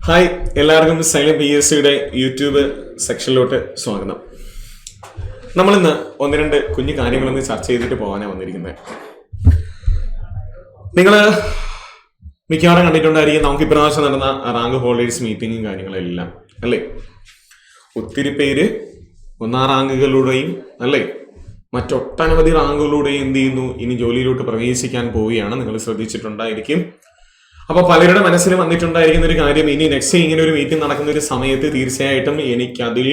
Hi, എല്ലാവർക്കും silent PSCയുടെ YouTube സെക്ഷനിലോട്ട് സ്വാഗതം. നമ്മളിന്ന് ഒന്ന് രണ്ട് കുഞ്ഞു കാര്യങ്ങളൊന്ന് ചർച്ച ചെയ്തിട്ട് പോകാനാണ് വന്നിരിക്കുന്നത്. നിങ്ങൾ മിക്കവാറും കണ്ടിട്ടുണ്ടായിരിക്കും, നമുക്ക് ഇപ്രാവശ്യം നടന്ന റാങ്ക് ഹോൾഡേഴ്സ് മീറ്റിങ്ങും കാര്യങ്ങളെല്ലാം അല്ലേ. ഒത്തിരി പേര് ഒന്നാം റാങ്കുകളുടെയും അല്ലേ മറ്റൊട്ടനവധി റാങ്കുകളുടെയും എന്ത് ചെയ്യുന്നു, ഇനി ജോലിയിലോട്ട് പ്രവേശിക്കാൻ പോവുകയാണ്. നിങ്ങൾ ശ്രദ്ധിച്ചിട്ടുണ്ടായിരിക്കും. അപ്പൊ പലരുടെ മനസ്സിൽ വന്നിട്ടുണ്ടായിരിക്കുന്ന ഒരു കാര്യം, ഇനി നെക്സ്റ്റ് ഇങ്ങനെ ഒരു മീറ്റിംഗ് നടക്കുന്ന ഒരു സമയത്ത് തീർച്ചയായിട്ടും എനിക്കതിൽ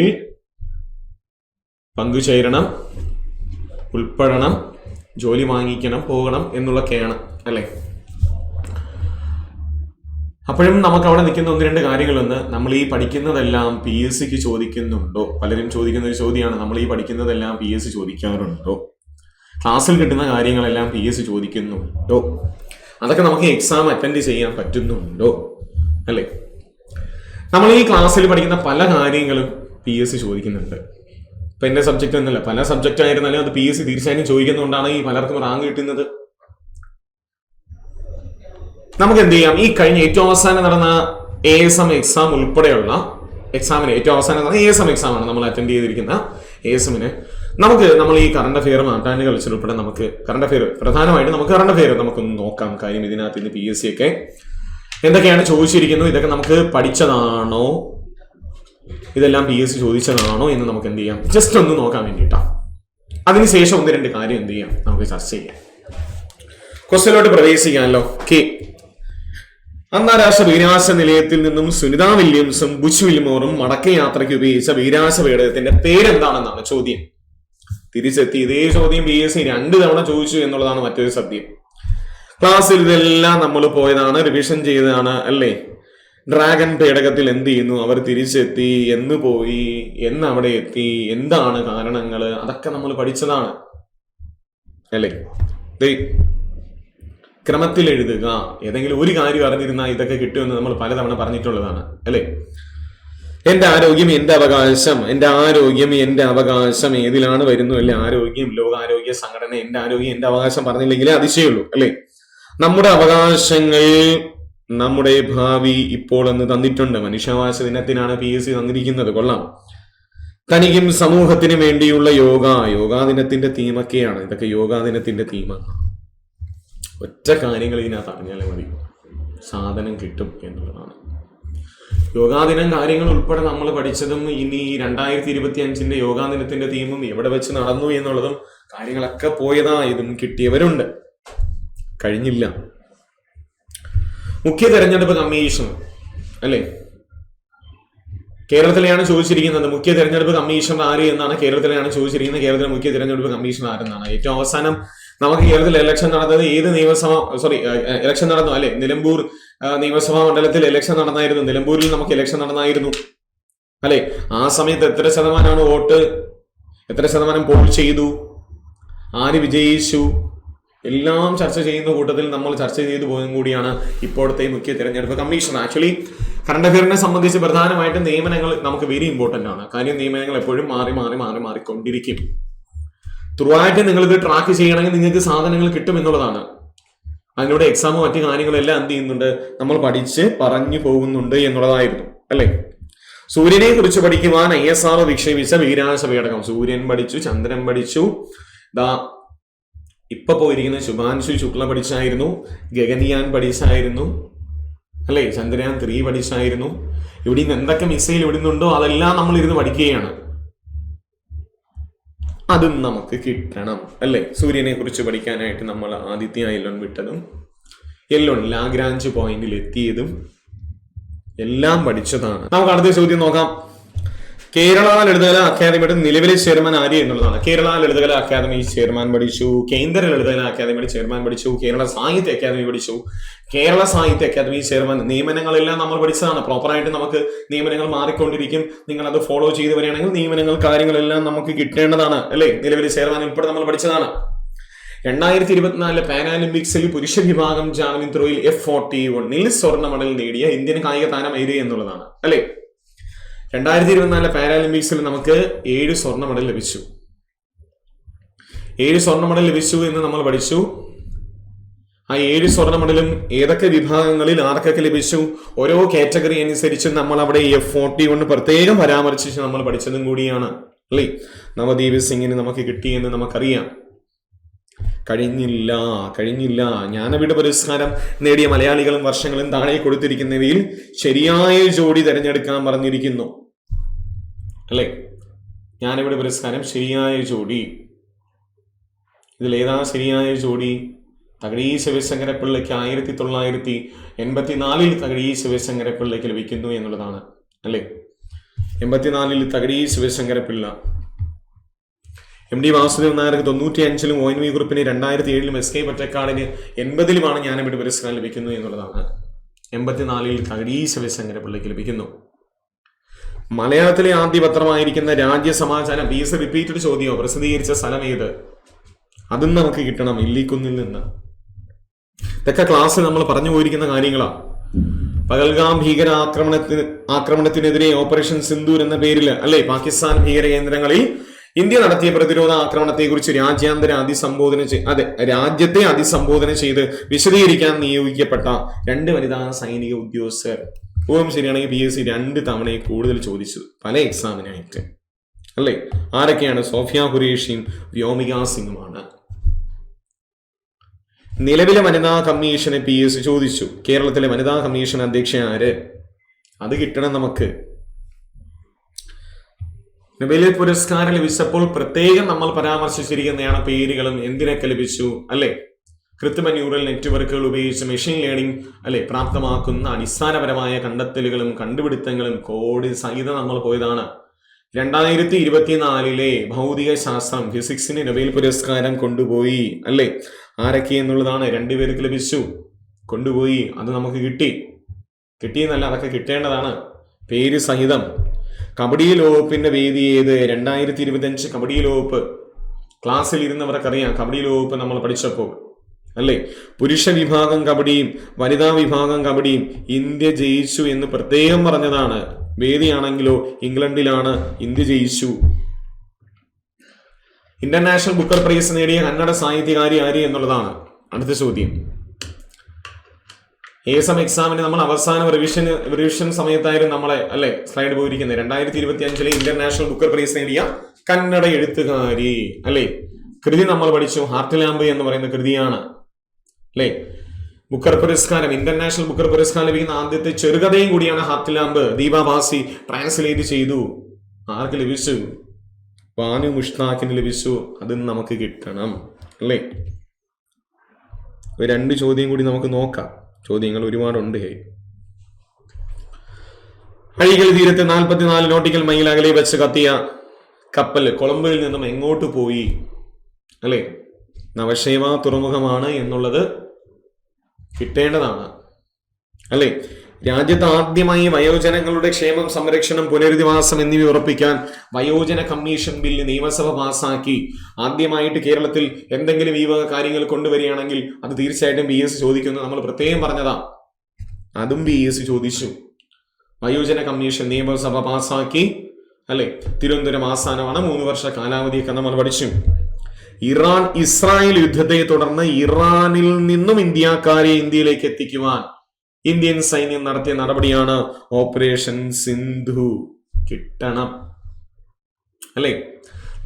പങ്കുചേരണം, ഉൾപ്പെടണം, ജോലി വാങ്ങിക്കണം, പോകണം എന്നുള്ളതൊക്കെയാണ് അല്ലെ. അപ്പോഴും നമുക്ക് അവിടെ നിൽക്കുന്ന ഒന്ന് രണ്ട് കാര്യങ്ങളൊന്ന്, നമ്മൾ ഈ പഠിക്കുന്നതെല്ലാം PSCക്ക് ചോദിക്കുന്നുണ്ടോ? പലരും ചോദിക്കുന്ന ഒരു ചോദ്യമാണ്, നമ്മൾ ഈ പഠിക്കുന്നതെല്ലാം PSC ചോദിക്കാറുണ്ടോ? ക്ലാസ്സിൽ കിട്ടുന്ന കാര്യങ്ങളെല്ലാം PSC ചോദിക്കുന്നുണ്ടോ? അതൊക്കെ നമുക്ക് എക്സാം അറ്റൻഡ് ചെയ്യാൻ പറ്റുന്നുണ്ടോ അല്ലേ? നമ്മൾ ഈ ക്ലാസ്സിൽ പഠിക്കുന്ന പല കാര്യങ്ങളും PSC ചോദിക്കുന്നുണ്ട്. ഇപ്പൊ എന്റെ സബ്ജക്റ്റ് എന്നല്ല, പല സബ്ജക്റ്റ് ആയിരുന്നാലും അത് PSC തീർച്ചയായും ചോദിക്കുന്നതുകൊണ്ടാണ് ഈ പലർക്കും റാങ്ക് കിട്ടുന്നത്. നമുക്ക് എന്ത് ചെയ്യാം, ഈ കഴിഞ്ഞ ഏറ്റവും അവസാനം നടന്ന ASM എക്സാം ഉൾപ്പെടെയുള്ള എക്സാമിന്, ഏറ്റവും അവസാനം നടന്ന ASM എക്സാം ആണ് നമ്മൾ അറ്റൻഡ് ചെയ്തിരിക്കുന്ന ASMന് നമ്മൾ ഈ കറണ്ട് അഫെയർ നാട്ടാണ്ട് കൾച്ചർ ഉൾപ്പെടെ നമുക്ക് കറണ്ട് അഫെയർ, പ്രധാനമായിട്ട് നമുക്ക് കറണ്ട് അഫെയർ നമുക്കൊന്ന് നോക്കാം. കാര്യം ഇതിനകത്ത് ഇന്ന് PSC ഒക്കെ എന്തൊക്കെയാണ് ചോദിച്ചിരിക്കുന്നത്, ഇതൊക്കെ നമുക്ക് പഠിച്ചതാണോ, ഇതെല്ലാം PSC ചോദിച്ചതാണോ എന്ന് നമുക്ക് എന്ത് ചെയ്യാം, ജസ്റ്റ് ഒന്ന് നോക്കാൻ വേണ്ടിയിട്ടാണ്. അതിനുശേഷം ഒന്ന് രണ്ട് കാര്യം എന്ത് ചെയ്യാം, നമുക്ക് ചർച്ച ചെയ്യാം. ക്വസ്റ്റ്യനിലോട്ട് പ്രവേശിക്കാമല്ലോ. അന്താരാഷ്ട്ര ബഹിരാകാശ നിലയത്തിൽ നിന്നും സുനിത വില്യംസും ബുച്ച് വിൽമോറും മടക്കയാത്രയ്ക്ക് ഉപയോഗിച്ച ബഹിരാകാശ പേടകത്തിന്റെ പേരെന്താണെന്നാണ് ചോദ്യം. തിരിച്ചെത്തി ഇതേ ചോദ്യം PSC 2 തവണ ചോദിച്ചു എന്നുള്ളതാണ് മറ്റൊരു സത്യം. ക്ലാസ്സിൽ ഇതെല്ലാം നമ്മൾ പോയതാണ്, റിവിഷൻ ചെയ്തതാണ് അല്ലേ. ഡ്രാഗൺ പേടകത്തിൽ എന്ത് ചെയ്യുന്നു, അവർ തിരിച്ചെത്തി, എന്ന് പോയി, എന്ന് അവിടെ എത്തി, എന്താണ് കാരണങ്ങൾ, അതൊക്കെ നമ്മൾ പഠിച്ചതാണ് അല്ലേ. ക്രമത്തിൽ എഴുതുക. ഏതെങ്കിലും ഒരു കാര്യം അറിഞ്ഞിരുന്നാൽ ഇതൊക്കെ കിട്ടുമെന്ന് നമ്മൾ പലതവണ പറഞ്ഞിട്ടുള്ളതാണ് അല്ലേ. എന്റെ ആരോഗ്യം എന്റെ അവകാശം, എന്റെ ആരോഗ്യം എന്റെ അവകാശം ഏതിലാണ് വരുന്നു അല്ലെ. ആരോഗ്യം, ലോകാരോഗ്യ സംഘടന എന്റെ ആരോഗ്യം എന്റെ അവകാശം പറഞ്ഞില്ലെങ്കിലേ അതിശയുള്ളൂ അല്ലെ. നമ്മുടെ അവകാശങ്ങൾ, നമ്മുടെ ഭാവി ഇപ്പോൾ എന്ന് തന്നിട്ടുണ്ട്. മനുഷ്യാവകാശ ദിനത്തിനാണ് PSC തന്നിരിക്കുന്നത്. കൊള്ളാം. തനിക്കും സമൂഹത്തിനും വേണ്ടിയുള്ള യോഗാ ദിനത്തിന്റെ തീമൊക്കെയാണ്. ഇതൊക്കെ യോഗാ ദിനത്തിന്റെ തീമാണ്. ഒറ്റ കാര്യങ്ങൾ ഇതിനകത്ത് അറിഞ്ഞാലേ മതി, സാധനം കിട്ടും എന്നുള്ളതാണ്. യോഗാദിനം കാര്യങ്ങൾ ഉൾപ്പെടെ നമ്മൾ പഠിച്ചതും, ഇനി 2025 യോഗാ ദിനത്തിന്റെ തീമും എവിടെ വെച്ച് നടന്നു എന്നുള്ളതും കാര്യങ്ങളൊക്കെ പോയതായതും കിട്ടിയവരുണ്ട്. കഴിഞ്ഞില്ല. മുഖ്യ തെരഞ്ഞെടുപ്പ് കമ്മീഷൻ അല്ലെ, കേരളത്തിലെയാണ് ചോദിച്ചിരിക്കുന്നത്. മുഖ്യ തെരഞ്ഞെടുപ്പ് കമ്മീഷൻ ആര് എന്നാണ് കേരളത്തിലെയാണ് ചോദിച്ചിരിക്കുന്നത്. കേരളത്തിലെ മുഖ്യ തെരഞ്ഞെടുപ്പ് കമ്മീഷൻ ആരെന്നാണ്. ഏറ്റവും അവസാനം നമുക്ക് കേരളത്തിൽ ഇലക്ഷൻ നടന്നത് ഏത് ഇലക്ഷൻ നടന്നു അല്ലെ. നിലമ്പൂർ നിയമസഭാ മണ്ഡലത്തിൽ ഇലക്ഷൻ നടന്നായിരുന്നു. നിലമ്പൂരിൽ നമുക്ക് ഇലക്ഷൻ നടന്നായിരുന്നു അല്ലെ. ആ സമയത്ത് എത്ര ശതമാനമാണ് വോട്ട്, എത്ര ശതമാനം പോൾ ചെയ്തു, ആര് വിജയിച്ചു, എല്ലാം ചർച്ച ചെയ്യുന്ന കൂട്ടത്തിൽ നമ്മൾ ചർച്ച ചെയ്തു പോയതും കൂടിയാണ് ഇപ്പോഴത്തെ മുഖ്യ തെരഞ്ഞെടുപ്പ് കമ്മീഷൻ. ആക്ച്വലി കറണ്ട് അഫെയറിനെ സംബന്ധിച്ച് പ്രധാനമായിട്ടും നിയമനങ്ങൾ നമുക്ക് വെരി ഇമ്പോർട്ടന്റ് ആണ്. കാര്യം നിയമനങ്ങൾ എപ്പോഴും മാറിക്കൊണ്ടിരിക്കും. ത്രൂ ആയിട്ട് നിങ്ങളിത് ട്രാക്ക് ചെയ്യണമെങ്കിൽ നിങ്ങൾക്ക് സാധനങ്ങൾ കിട്ടും എന്നുള്ളതാണ്. അതിലൂടെ എക്സാമോ മറ്റു കാര്യങ്ങളെല്ലാം എന്ത് ചെയ്യുന്നുണ്ട്, നമ്മൾ പഠിച്ച് പറഞ്ഞു പോകുന്നുണ്ട് എന്നുള്ളതായിരുന്നു അല്ലെ. സൂര്യനെ കുറിച്ച് പഠിക്കുവാൻ ISRO വിക്ഷേപിച്ച ബഹിരാകാശ പേടകം. സൂര്യൻ പഠിച്ചു, ചന്ദ്രൻ പഠിച്ചു, ഇപ്പൊ പോയിരിക്കുന്ന ശുഭാൻശു ശുക്ല പഠിച്ചായിരുന്നു, ഗഗൻയാൻ പഠിച്ചായിരുന്നു അല്ലെ, ചന്ദ്രയാൻ 3 പഠിച്ചായിരുന്നു. ഇവിടെ നിന്ന് എന്തൊക്കെ മിസൈൽ വിടുന്നുണ്ടോ അതെല്ലാം നമ്മൾ ഇരുന്ന് പഠിക്കുകയാണ്. അതും നമുക്ക് കിട്ടണം അല്ലെ. സൂര്യനെ കുറിച്ച് പഠിക്കാനായിട്ട് നമ്മൾ ആദിത്യ എല്ലോൺ വിട്ടതും, എല്ലോൺ ലാഗ്രാഞ്ച് പോയിന്റിൽ എത്തിയതും എല്ലാം പഠിച്ചതാണ്. നമുക്ക് അടുത്ത ചോദ്യം നോക്കാം. കേരള ലളിതകല അക്കാദമിയുടെ നിലവിലെ ചെയർമാൻ ആര് എന്നുള്ളതാണ്. കേരള ലളിതകല അക്കാദമി ചെയർമാൻ പഠിച്ചു, കേന്ദ്ര ലളിതകല അക്കാദമിയുടെ ചെയർമാൻ പഠിച്ചു, കേരള സാഹിത്യ അക്കാദമി പഠിച്ചു, കേരള സാഹിത്യ അക്കാദമി ചെയർമാൻ. നിയമനങ്ങളെല്ലാം നമ്മൾ പഠിച്ചതാണ്. പ്രോപ്പറായിട്ട് നമുക്ക് നിയമനങ്ങൾ മാറിക്കൊണ്ടിരിക്കും. നിങ്ങൾ അത് ഫോളോ ചെയ്ത് വരികയാണെങ്കിൽ നിയമനങ്ങൾ കാര്യങ്ങളെല്ലാം നമുക്ക് കിട്ടേണ്ടതാണ് അല്ലെ. നിലവിലെ ചെയർമാൻ ഉൾപ്പെടെ നമ്മൾ പഠിച്ചതാണ്. 2024 പാരാലിമ്പിക്സിൽ പുരുഷ വിഭാഗം ജാവലിൻ ത്രോയിൽ F41 സ്വർണ്ണ മെഡൽ നേടിയ ഇന്ത്യൻ കായിക താരം ആര് എന്നുള്ളതാണ് അല്ലെ. 2024 പാരാലിമ്പിക്സിൽ നമുക്ക് 7 സ്വർണ്ണ മെഡൽ ലഭിച്ചു. 7 സ്വർണ്ണ മെഡൽ ലഭിച്ചു എന്ന് നമ്മൾ പഠിച്ചു. ആ 7 സ്വർണ്ണ മെഡലും ഏതൊക്കെ വിഭാഗങ്ങളിൽ ആർക്കൊക്കെ ലഭിച്ചു, ഓരോ കാറ്റഗറി അനുസരിച്ച് നമ്മൾ അവിടെ F41 പ്രത്യേകം പരാമർശിച്ച് നമ്മൾ പഠിച്ചതും കൂടിയാണ് അല്ലേ. നവദീപ് സിംഗിന് നമുക്ക് കിട്ടിയെന്ന് നമുക്കറിയാം. കഴിഞ്ഞില്ല. ജ്ഞാനപീഠ പുരസ്കാരം നേടിയ മലയാളികളും വർഷങ്ങളും താഴെ കൊടുത്തിരിക്കുന്നവയിൽ ശരിയായ ജോഡി തിരഞ്ഞെടുക്കാൻ പറഞ്ഞിരിക്കുന്നു അല്ലേ. ജ്ഞാനപീഠ പുരസ്കാരം ശരിയായ ജോഡി, ഇതിലേതാ ശരിയായ ജോഡി? തകഴി ശിവശങ്കരപ്പിള്ളയ്ക്ക് 1984 തകഴി ശിവശങ്കരപ്പിള്ളയ്ക്ക് ലഭിക്കുന്നു എന്നുള്ളതാണ് അല്ലേ. 84 തകഴി ശിവശങ്കരപ്പിള്ള. MD വാസുദേവൻ നായർക്ക് 95-ലും ONV കുറുപ്പിന് 2007-ലും SK പൊറ്റക്കാടിന് 80-ലുമാണ് ജ്ഞാനപീഠ പുരസ്കാരം ലഭിക്കുന്നു എന്നുള്ളതാണ്. 84 തകഴി ശിവശങ്കരപ്പിള്ളയ്ക്ക് ലഭിക്കുന്നു. മലയാളത്തിലെ ആദ്യ പത്രമായിരിക്കുന്ന രാജ്യസമാചാരം PS റിപ്പീറ്റഡ് ചോദ്യമോ പ്രസിദ്ധീകരിച്ച സ്ഥലം ഏത്? അതും നമുക്ക് കിട്ടണം ഇല്ലിക്കുന്നിൽ നിന്ന്. ഇതൊക്കെ ക്ലാസ്സിൽ നമ്മൾ പറഞ്ഞു പോയിരിക്കുന്ന കാര്യങ്ങളാണ്. പഹൽഗാം ഭീകര ആക്രമണത്തിനെതിരെ ഓപ്പറേഷൻ സിന്ദൂർ എന്ന പേരിൽ അല്ലെ പാകിസ്ഥാൻ ഭീകര കേന്ദ്രങ്ങളിൽ ഇന്ത്യ നടത്തിയ പ്രതിരോധ ആക്രമണത്തെക്കുറിച്ച് രാജ്യത്തെ അഭിസംബോധന ചെയ്ത് വിശദീകരിക്കാൻ നിയോഗിക്കപ്പെട്ട 2 വനിതാ സൈനിക ഉദ്യോഗസ്ഥർ. ശരിയാണെങ്കിൽ PSC 2 തവണയെ കൂടുതൽ ചോദിച്ചു പല എക്സാമിനായിട്ട് അല്ലേ. ആരൊക്കെയാണ്? സോഫിയ ഖുറേഷിയും വ്യോമിക സിംഗുമാണ്. നിലവിലെ വനിതാ കമ്മീഷനെ PSC ചോദിച്ചു. കേരളത്തിലെ വനിതാ കമ്മീഷൻ അധ്യക്ഷ ആര്? അത് കിട്ടണം നമുക്ക്. നൊബേൽ പുരസ്കാരം ലഭിച്ചപ്പോൾ പ്രത്യേകം നമ്മൾ പരാമർശിച്ചിരിക്കുന്നതാണ് പേരുകളും എന്തിനൊക്കെ ലഭിച്ചു അല്ലെ. കൃത്രിമ ന്യൂറൽ നെറ്റ്വർക്കുകൾ ഉപയോഗിച്ച് മെഷീൻ ലേണിംഗ് അല്ലെ പ്രാപ്തമാക്കുന്ന അടിസ്ഥാനപരമായ കണ്ടെത്തലുകളും കണ്ടുപിടുത്തങ്ങളും കോഡ് സഹിതം നമ്മൾ പോയതാണ്. 2024 ഭൗതിക ശാസ്ത്രം ഫിസിക്സിന് നൊബേൽ പുരസ്കാരം കൊണ്ടുപോയി അല്ലെ. ആരൊക്കെ എന്നുള്ളതാണ്. 2 പേർക്ക് ലഭിച്ചു, കൊണ്ടുപോയി. അത് നമുക്ക് കിട്ടിയെന്നല്ല, അതൊക്കെ കിട്ടേണ്ടതാണ് പേര് സഹിതം. കബഡി ലോകകപ്പിന്റെ വേദി ഏത്? 2025 കബഡി ലോകകപ്പ്. ക്ലാസ്സിൽ ഇരുന്നവർക്കറിയാം കബഡി ലോകകപ്പ് നമ്മൾ പഠിച്ചപ്പോൾ അല്ലേ. പുരുഷ വിഭാഗം കബഡിയും വനിതാ വിഭാഗം കബഡിയും ഇന്ത്യ ജയിച്ചു എന്ന് പ്രത്യേകം പറഞ്ഞതാണ്. വേദിയാണെങ്കിലോ ഇംഗ്ലണ്ടിലാണ്, ഇന്ത്യ ജയിച്ചു. ഇന്റർനാഷണൽ ബുക്കർ പ്രൈസ് നേടിയ കന്നഡ സാഹിത്യകാരി ആര് എന്നുള്ളതാണ് അടുത്ത ചോദ്യം. ASM എക്സാമിന് നമ്മൾ അവസാന റിവിഷൻ സമയത്തായിരുന്നു നമ്മളെ അല്ലെ സ്ലൈഡ് പോയിരിക്കുന്നത്. 2025 ഇന്റർനാഷണൽ ബുക്കർ പ്രൈസ് നേടിയ കന്നഡ എഴുത്തുകാരി അല്ലെ. കൃതി നമ്മൾ പഠിച്ചു, ഹാർട്ട് ലാമ്പ് എന്ന് പറയുന്ന കൃതിയാണ് അല്ലെ. ബുക്കർ പുരസ്കാരം, ഇന്റർനാഷണൽ ബുക്കർ പുരസ്കാരം ലഭിക്കുന്ന ആദ്യത്തെ ചെറുകഥയും കൂടിയാണ് heart lamp. Deepa Bhasi translate ചെയ്തു. ആർക്ക് ലഭിച്ചു? ബാനു മുഷ്താഖിന് ലഭിച്ചു. അതും നമുക്ക് കിട്ടണം അല്ലേ. 2 ചോദ്യം കൂടി നമുക്ക് നോക്കാം. ചോദ്യങ്ങൾ ഒരുപാടുണ്ട്. അഴീക്കൽ തീരത്ത് 44 നോട്ടിക്കൽ മൈൽ അകലെ വെച്ച് കത്തിയ കപ്പൽ കൊളംബോയിൽ നിന്നും എങ്ങോട്ട് പോയി അല്ലെ. നവശേവ തുറമുഖമാണ് എന്നുള്ളത് കിട്ടേണ്ടതാണ് അല്ലെ. രാജ്യത്ത് ആദ്യമായി വയോജനങ്ങളുടെ ക്ഷേമം, സംരക്ഷണം, പുനരധിവാസം എന്നിവ ഉറപ്പിക്കാൻ വയോജന കമ്മീഷൻ ബില്ല് നിയമസഭ പാസാക്കി. ആദ്യമായിട്ട് കേരളത്തിൽ എന്തെങ്കിലും ഈ വക കാര്യങ്ങൾ കൊണ്ടുവരികയാണെങ്കിൽ അത് തീർച്ചയായിട്ടും PSC ചോദിക്കുന്നു. നമ്മൾ പ്രത്യേകം പറഞ്ഞതാ, അതും PSC ചോദിച്ചു. വയോജന കമ്മീഷൻ നിയമസഭ പാസാക്കി അല്ലെ. തിരുവനന്തപുരം ആസ്ഥാനമാണ്. 3 വർഷ കാലാവധിയൊക്കെ നമ്മൾ പഠിച്ചു. ഇസ്രായേൽ യുദ്ധത്തെ തുടർന്ന് ഇറാനിൽ നിന്നും ഇന്ത്യക്കാരെ ഇന്ത്യയിലേക്ക് എത്തിക്കുവാൻ ഇന്ത്യൻ സൈന്യം നടത്തിയ നടപടിയാണ് ഓപ്പറേഷൻ സിന്ധു. കിട്ടണം അല്ലെ.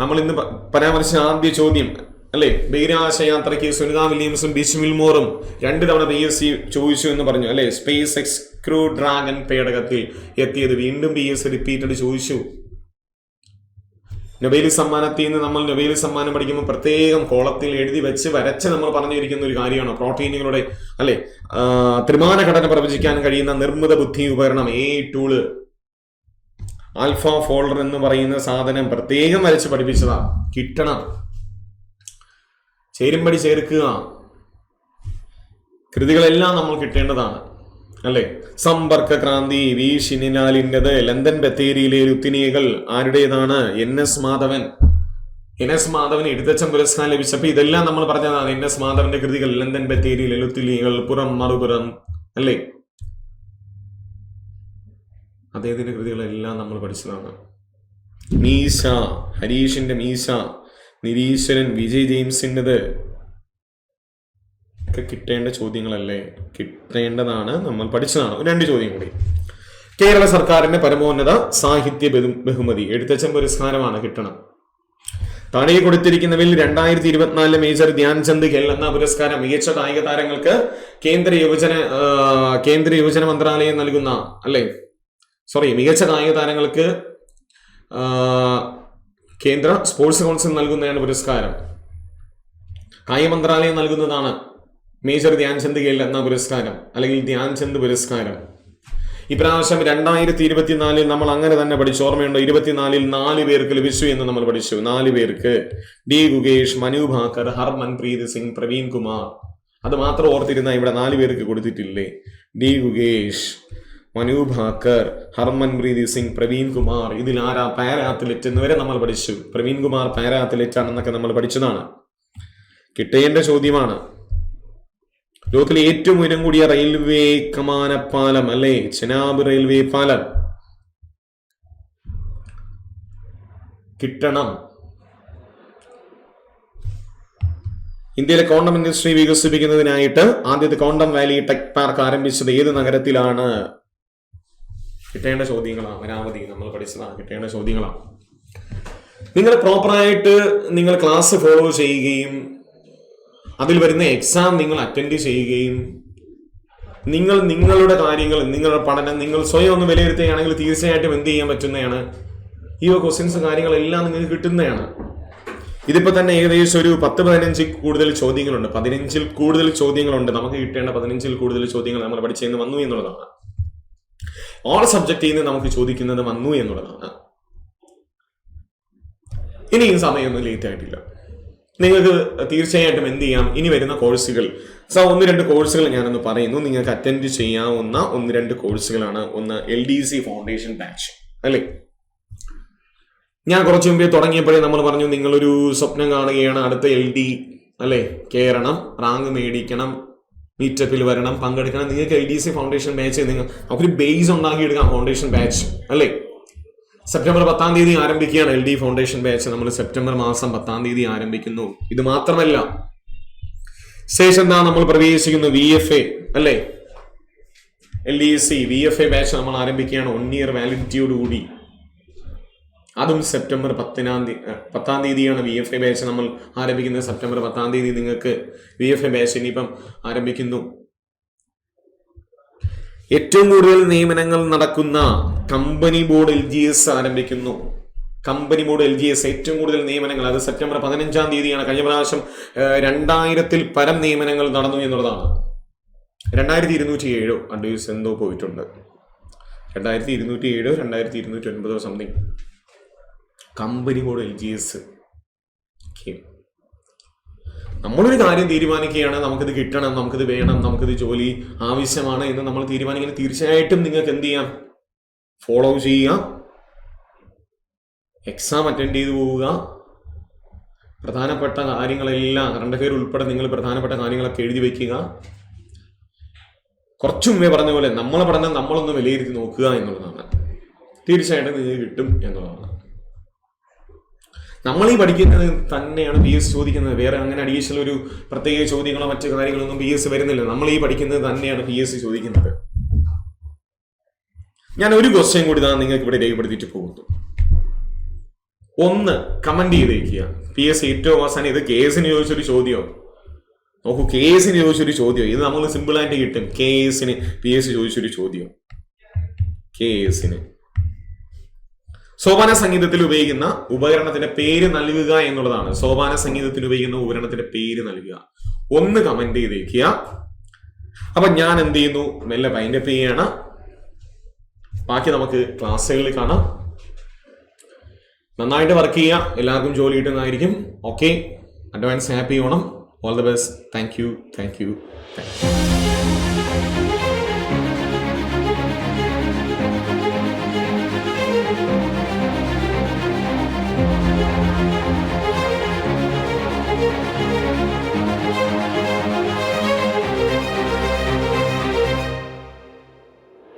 നമ്മൾ ഇന്ന് പരാമർശിച്ച ആദ്യ ചോദ്യം അല്ലെ. ബഹിരാകാശയാത്രയ്ക്ക് സുനിത വില്യംസും ബിച്ച് മിൽമോറും 2 തവണ PSC ചോദിച്ചു എന്ന് പറഞ്ഞു അല്ലെ. സ്പേസ് എക്സ് ക്രൂ ഡ്രാഗൺ പേടകത്തിൽ എത്തിയത് വീണ്ടും PSC റിപ്പീറ്റഡ് ചോദിച്ചു. നൊബേൽ സമ്മാനത്തിൽ നിന്ന് നമ്മൾ നൊബേൽ സമ്മാനം പഠിക്കുമ്പോൾ പ്രത്യേകം കോളത്തിൽ എഴുതി വെച്ച് വരച്ച് നമ്മൾ പറഞ്ഞിരിക്കുന്ന ഒരു കാര്യമാണ് പ്രോട്ടീനുകളുടെ അല്ലെ ത്രിമാന ഘടന പ്രവചിക്കാൻ കഴിയുന്ന നിർമ്മിത ബുദ്ധി ഉപകരണം ടൂള് ആൽഫ ഫോൾഡർ എന്ന് പറയുന്ന സാധനം പ്രത്യേകം വരച്ച് പഠിപ്പിച്ചതാ. കിട്ടണം. ചേരുംപടി ചേർക്കുക. കൃതികളെല്ലാം നമ്മൾ കിട്ടേണ്ടതാണ് അല്ലെ. സമ്പർക്ക ക്രാന്തി വി ഷിനിനാലിൻ്റെത്. ലണ്ടൻ ബത്തേരിയിലെ രുത്തിനികൾ ആരുടേതാണ്? NS മാധവൻ. NS മാധവന് എഴുത്തച്ഛൻ പുരസ്കാരം ലഭിച്ചപ്പോ ഇതെല്ലാം നമ്മൾ പറഞ്ഞതാണ്. NS മാധവന്റെ കൃതികൾ, ലണ്ടൻ ബത്തേരിയിലെ ലുത്തിനികൾ, പുറം മറുപുറം അല്ലെ. അദ്ദേഹത്തിന്റെ കൃതികളെല്ലാം നമ്മൾ പഠിച്ചതാണ്. മീശ, ഹരീഷിന്റെ മീശ, നിരീശ്വരൻ, വിജയ് ജെയിംസിൻ്റെത് നിങ്ങൾക്ക് കിട്ടേണ്ട ചോദ്യങ്ങളല്ലേ? കിട്ടേണ്ടതാണ്, നമ്മൾ പഠിച്ചതാണ്. 2 ചോദ്യം കൂടി. കേരള സർക്കാരിന്റെ പരമോന്നത സാഹിത്യ ബഹുമതി എഴുത്തച്ഛൻ പുരസ്കാരമാണ്, കിട്ടണം. താഴെ കൊടുത്തിരിക്കുന്നവയിൽ 2024 മേജർ ധ്യാൻചന്ദ് ഖേൽ എന്ന പുരസ്കാരം മികച്ച കായിക താരങ്ങൾക്ക് കേന്ദ്ര യുവജന മന്ത്രാലയം നൽകുന്ന മികച്ച കായിക താരങ്ങൾക്ക് കേന്ദ്ര സ്പോർട്സ് കൗൺസിൽ നൽകുന്നതാണ് പുരസ്കാരം. കായിക മന്ത്രാലയം നൽകുന്നതാണ് മേജർ ധ്യാൻചന്ദ് ഖേൽ എന്ന പുരസ്കാരം, അല്ലെങ്കിൽ ധ്യാൻചന്ദ് പുരസ്കാരം. ഇപ്രാവശ്യം 2024 നമ്മൾ അങ്ങനെ തന്നെ പഠിച്ചു, ഓർമ്മയുണ്ടോ? 24 4 പേർക്ക് ലഭിച്ചു എന്ന് നമ്മൾ പഠിച്ചു. 4 പേർക്ക് ഡി ഗുകേഷ്, മനു ഭാക്കർ, ഹർമൻപ്രീത് സിംഗ്, പ്രവീൺ കുമാർ. അത് മാത്രം ഓർത്തിരുന്ന ഇവിടെ 4 പേർക്ക് കൊടുത്തിട്ടില്ലേ? ഡി ഗുകേഷ്, മനു ഭാക്കർ, ഹർമൻപ്രീത് സിംഗ്, പ്രവീൺ കുമാർ. ഇതിൽ ആരാ പാരാ അത്ലറ്റ് എന്ന് വരെ നമ്മൾ പഠിച്ചു. പ്രവീൺ കുമാർ പാരാ അത്ലറ്റ് ആണെന്നൊക്കെ നമ്മൾ പഠിച്ചതാണ്. കിട്ടേണ്ട ചോദ്യമാണ്. ലോകത്തിലെ ഏറ്റവും ഉയരം കൂടിയ റെയിൽവേ കമാനപ്പാലം അല്ലേ? ചെനാബ് റെയിൽവേ പാലം കിട്ടണം. ഇന്ത്യയിലെ ക്വാണ്ടം ഇൻഡസ്ട്രി വികസിപ്പിക്കുന്നതിനായിട്ട് ആദ്യത്തെ ക്വാണ്ടം വാലി ടെക് പാർക്ക് ആരംഭിച്ചത് ഏത് നഗരത്തിലാണ്? കിട്ടേണ്ട ചോദ്യങ്ങളാണ്. അമരാവതി നമ്മൾ പഠിച്ചതാണ്. കിട്ടേണ്ട ചോദ്യങ്ങളാണ്. നിങ്ങൾ പ്രോപ്പറായിട്ട് നിങ്ങൾ ക്ലാസ് ഫോളോ ചെയ്യുകയും അതിൽ വരുന്ന എക്സാം നിങ്ങൾ അറ്റൻഡ് ചെയ്യുകയും നിങ്ങൾ നിങ്ങളുടെ കാര്യങ്ങൾ, നിങ്ങളുടെ പഠനം നിങ്ങൾ സ്വയം ഒന്ന് വിലയിരുത്തുകയാണെങ്കിൽ തീർച്ചയായിട്ടും എന്ത് ചെയ്യാൻ പറ്റുന്നതാണ്? ഈ ക്വസ്റ്റ്യൻസ് കാര്യങ്ങളെല്ലാം നിങ്ങൾക്ക് കിട്ടുന്നതാണ്. ഇതിപ്പോ തന്നെ ഏകദേശം ഒരു 10-15 കൂടുതൽ ചോദ്യങ്ങളുണ്ട്. 15 കൂടുതൽ ചോദ്യങ്ങളുണ്ട്. നമുക്ക് കിട്ടേണ്ട 15 കൂടുതൽ ചോദ്യങ്ങൾ നമ്മൾ പഠിച്ചെന്ന് വന്നു എന്നുള്ളതാണ്. ഓൾ സബ്ജക്റ്റിൽ നിന്ന് നമുക്ക് ചോദിക്കുന്നത് വന്നു എന്നുള്ളതാണ്. ഇനിയും സമയമൊന്നും ലേറ്റ് ആയിട്ടില്ല. നിങ്ങൾക്ക് തീർച്ചയായിട്ടും എന്ത് ചെയ്യാം? ഇനി വരുന്ന കോഴ്സുകൾ 1-2 കോഴ്സുകൾ ഞാനൊന്ന് പറയുന്നു. നിങ്ങൾക്ക് അറ്റൻഡ് ചെയ്യാവുന്ന 1-2 കോഴ്സുകളാണ്. ഒന്ന് LDC ഫൗണ്ടേഷൻ ബാച്ച് അല്ലേ? ഞാൻ കുറച്ചു മുമ്പേ തുടങ്ങിയപ്പോഴേ നമ്മൾ പറഞ്ഞു, നിങ്ങളൊരു സ്വപ്നം കാണുകയാണ്, അടുത്ത LD അല്ലേ കയറണം, റാങ്ക് മേടിക്കണം, മീറ്റപ്പിൽ വരണം, പങ്കെടുക്കണം. നിങ്ങൾക്ക് LDC ഫൗണ്ടേഷൻ ബാച്ച് നമുക്കൊരു ബേസ് ഉണ്ടാക്കിയെടുക്കാം. ഫൗണ്ടേഷൻ ബാച്ച് അല്ലേ? സെപ്റ്റംബർ 10-ാം തീയതി ആരംഭിക്കുകയാണ് LD ഫൗണ്ടേഷൻ ബാച്ച്. നമ്മൾ സെപ്റ്റംബർ മാസം 10-ാം തീയതി ആരംഭിക്കുന്നു. ഇത് മാത്രമല്ല, ശേഷം നമ്മൾ പ്രവേശിക്കുന്നു VFA അല്ലേ? LDC VFA ബാച്ച് നമ്മൾ ആരംഭിക്കുകയാണ് 1 ഇയർ വാലിഡിറ്റിയോടുകൂടി. അതും സെപ്റ്റംബർ 10-ാം തീയതിയാണ് VFA ബാച്ച് നമ്മൾ ആരംഭിക്കുന്നത്. സെപ്റ്റംബർ 10-ാം തീയതി നിങ്ങൾക്ക് VFA ബാച്ച് ഇനിയിപ്പം ആരംഭിക്കുന്നു. ഏറ്റവും കൂടുതൽ നിയമനങ്ങൾ നടക്കുന്ന കമ്പനി ബോർഡ് LGS ആരംഭിക്കുന്നു. കമ്പനി ബോർഡ് LGS ഏറ്റവും കൂടുതൽ നിയമനങ്ങൾ, അത് സെപ്റ്റംബർ 15-ാം തീയതിയാണ്. കഴിഞ്ഞ പ്രാവശ്യം 2000-ൽ പരം നിയമനങ്ങൾ നടന്നു എന്നുള്ളതാണ്. 2207 അഡ്വൈസ് എന്തോ പോയിട്ടുണ്ട്. 2207 2209 സംതിങ്. Company board LGS. നമ്മളൊരു കാര്യം തീരുമാനിക്കുകയാണ്, നമുക്കിത് കിട്ടണം, നമുക്കിത് വേണം, നമുക്കിത് ജോലി ആവശ്യമാണ് എന്ന് നമ്മൾ തീരുമാനിക്കുന്നത്, തീർച്ചയായിട്ടും നിങ്ങൾക്ക് എന്ത് ചെയ്യാം? ഫോളോ ചെയ്യുക, എക്സാം അറ്റൻഡ് ചെയ്തു പോവുക, പ്രധാനപ്പെട്ട കാര്യങ്ങളെല്ലാം കറണ്ട് അഫെയർ ഉൾപ്പെടെ നിങ്ങൾ പ്രധാനപ്പെട്ട കാര്യങ്ങളൊക്കെ എഴുതി വയ്ക്കുക. കുറച്ചു മുമ്പേ പറഞ്ഞ പോലെ നമ്മളെ പഠനം നമ്മളൊന്ന് വിലയിരുത്തി നോക്കുക എന്നുള്ളതാണ്. തീർച്ചയായിട്ടും നിങ്ങൾക്ക് കിട്ടും എന്നുള്ളതാണ്. നമ്മൾ ഈ പഠിക്കുന്നത് തന്നെയാണ് PS ചോദിക്കുന്നത്. വേറെ അങ്ങനെ അഡീഷണൽ ഒരു പ്രത്യേക ചോദ്യങ്ങളോ മറ്റു കാര്യങ്ങളൊന്നും PS വരുന്നില്ല. നമ്മൾ ഈ പഠിക്കുന്നത് തന്നെയാണ് PS ചോദിക്കുന്നത്. ഞാൻ ഒരു ക്വസ്റ്റ്യൻ കൂടി നിങ്ങൾക്ക് ഇവിടെ രേഖപ്പെടുത്തിയിട്ട് പോകുന്നു. ഒന്ന് കമന്റ് ചെയ്തേക്കുക. PS ഏറ്റവും അവസാനം ഇത് കേസിന് ചോദിച്ചൊരു ചോദ്യം. നോക്കൂ, കേസിന് ചോദിച്ചൊരു ചോദ്യം. ഇത് നമ്മൾ സിമ്പിൾ ആയിട്ട് കിട്ടും. കേസിന് PS ചോദിച്ചൊരു ചോദ്യം. കേസിന് സോപാന സംഗീതത്തിൽ ഉപയോഗിക്കുന്ന ഉപകരണത്തിന്റെ പേര് നൽകുക എന്നുള്ളതാണ്. സോപാന സംഗീതത്തിൽ ഉപയോഗിക്കുന്ന ഉപകരണത്തിന്റെ പേര് നൽകുക. ഒന്ന് കമന്റ് ചെയ്തേക്കുക. അപ്പൊ ഞാൻ എന്ത് ചെയ്യുന്നു? മെല്ലെ വൈൻഡപ്പ് ചെയ്യാണ്. ബാക്കി നമുക്ക് ക്ലാസ്സുകളിൽ കാണാം. നന്നായിട്ട് വർക്ക് ചെയ്യുക. എല്ലാവർക്കും ജോലി കിട്ടുന്നതായിരിക്കും. Okay, advance happy Onam. All the best. Thank you.